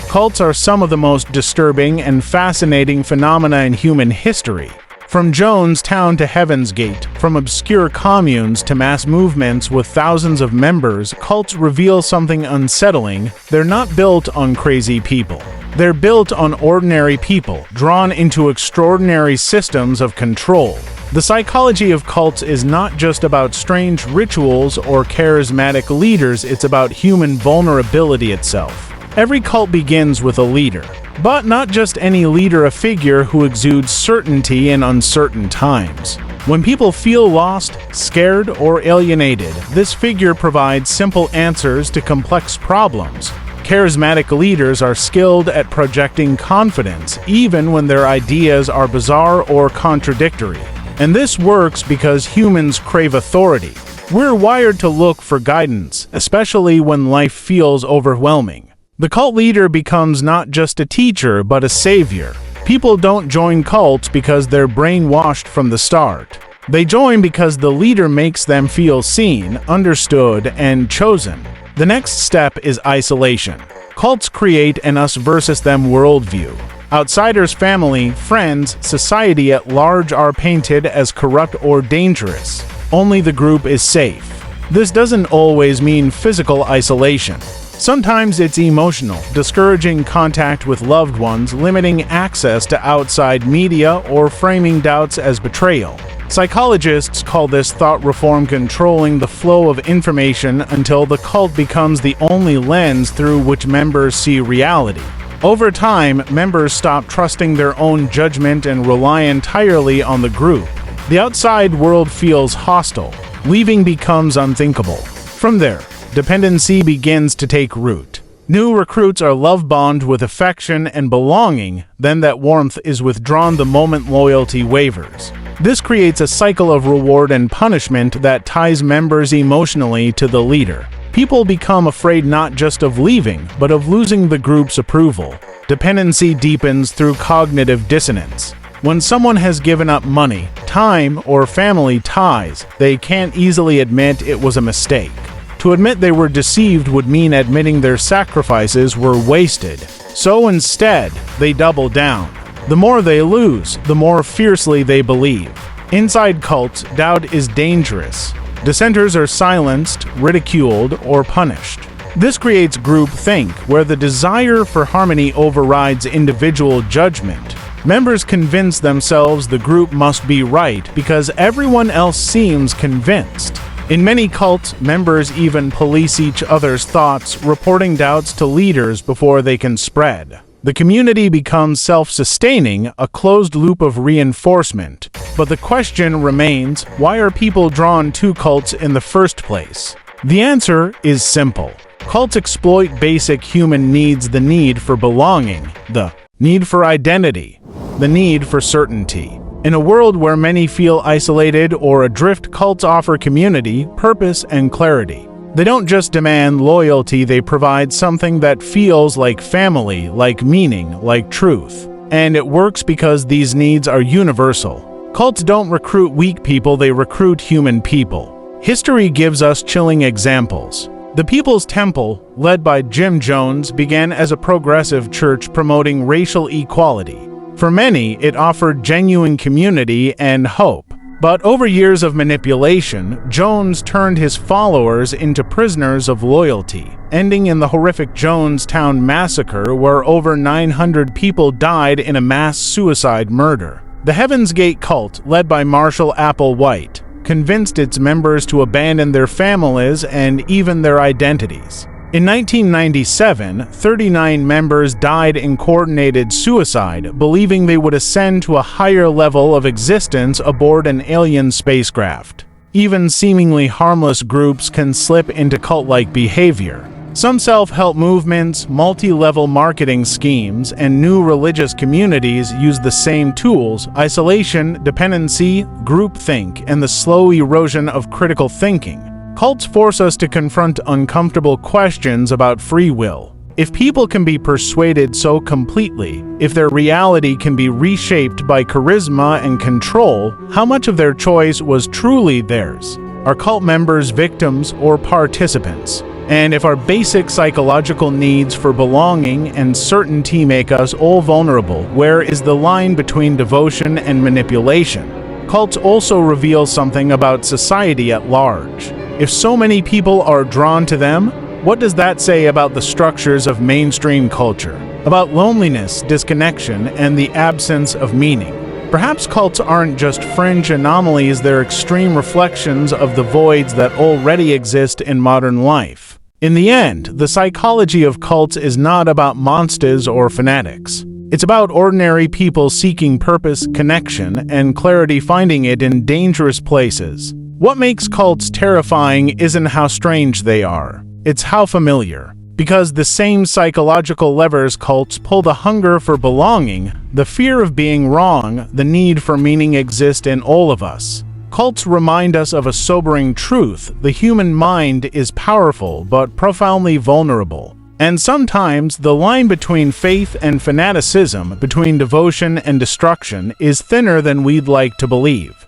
Cults are some of the most disturbing and fascinating phenomena in human history. From Jonestown to Heaven's Gate, from obscure communes to mass movements with thousands of members, cults reveal something unsettling. They're not built on crazy people. They're built on ordinary people, drawn into extraordinary systems of control. The psychology of cults is not just about strange rituals or charismatic leaders, it's about human vulnerability itself. Every cult begins with a leader. But not just any leader, a figure who exudes certainty in uncertain times. When people feel lost, scared, or alienated, this figure provides simple answers to complex problems. Charismatic leaders are skilled at projecting confidence, even when their ideas are bizarre or contradictory. And this works because humans crave authority. We're wired to look for guidance, especially when life feels overwhelming. The cult leader becomes not just a teacher, but a savior. People don't join cults because they're brainwashed from the start. They join because the leader makes them feel seen, understood, and chosen. The next step is isolation. Cults create an us versus them worldview. Outsiders, family, friends, society at large are painted as corrupt or dangerous. Only the group is safe. This doesn't always mean physical isolation. Sometimes it's emotional, discouraging contact with loved ones, limiting access to outside media, or framing doubts as betrayal. Psychologists call this thought reform, controlling the flow of information until the cult becomes the only lens through which members see reality. Over time, members stop trusting their own judgment and rely entirely on the group. The outside world feels hostile. Leaving becomes unthinkable. From there, dependency begins to take root. New recruits are love-bound with affection and belonging, then that warmth is withdrawn the moment loyalty wavers. This creates a cycle of reward and punishment that ties members emotionally to the leader. People become afraid not just of leaving, but of losing the group's approval. Dependency deepens through cognitive dissonance. When someone has given up money, time, or family ties, they can't easily admit it was a mistake. To admit they were deceived would mean admitting their sacrifices were wasted. So instead, they double down. The more they lose, the more fiercely they believe. Inside cults, doubt is dangerous. Dissenters are silenced, ridiculed, or punished. This creates groupthink, where the desire for harmony overrides individual judgment. Members convince themselves the group must be right because everyone else seems convinced. In many cults, members even police each other's thoughts, reporting doubts to leaders before they can spread. The community becomes self-sustaining, a closed loop of reinforcement. But the question remains, why are people drawn to cults in the first place? The answer is simple. Cults exploit basic human needs: the need for belonging, the need for identity, the need for certainty. In a world where many feel isolated or adrift, cults offer community, purpose, and clarity. They don't just demand loyalty, they provide something that feels like family, like meaning, like truth. And it works because these needs are universal. Cults don't recruit weak people, they recruit human people. History gives us chilling examples. The People's Temple, led by Jim Jones, began as a progressive church promoting racial equality. For many, it offered genuine community and hope. But over years of manipulation, Jones turned his followers into prisoners of loyalty, ending in the horrific Jonestown Massacre, where over 900 people died in a mass suicide murder. The Heaven's Gate cult, led by Marshall Applewhite, convinced its members to abandon their families and even their identities. In 1997, 39 members died in coordinated suicide, believing they would ascend to a higher level of existence aboard an alien spacecraft. Even seemingly harmless groups can slip into cult-like behavior. Some self-help movements, multi-level marketing schemes, and new religious communities use the same tools: isolation, dependency, groupthink, and the slow erosion of critical thinking. Cults force us to confront uncomfortable questions about free will. If people can be persuaded so completely, if their reality can be reshaped by charisma and control, how much of their choice was truly theirs? Are cult members victims or participants? And if our basic psychological needs for belonging and certainty make us all vulnerable, where is the line between devotion and manipulation? Cults also reveal something about society at large. If so many people are drawn to them, what does that say about the structures of mainstream culture? About loneliness, disconnection, and the absence of meaning? Perhaps cults aren't just fringe anomalies, they're extreme reflections of the voids that already exist in modern life. In the end, the psychology of cults is not about monsters or fanatics. It's about ordinary people seeking purpose, connection, and clarity, finding it in dangerous places. What makes cults terrifying isn't how strange they are, it's how familiar. Because the same psychological levers cults pull, the hunger for belonging, the fear of being wrong, the need for meaning, exist in all of us. Cults remind us of a sobering truth: the human mind is powerful but profoundly vulnerable. And sometimes the line between faith and fanaticism, between devotion and destruction, is thinner than we'd like to believe.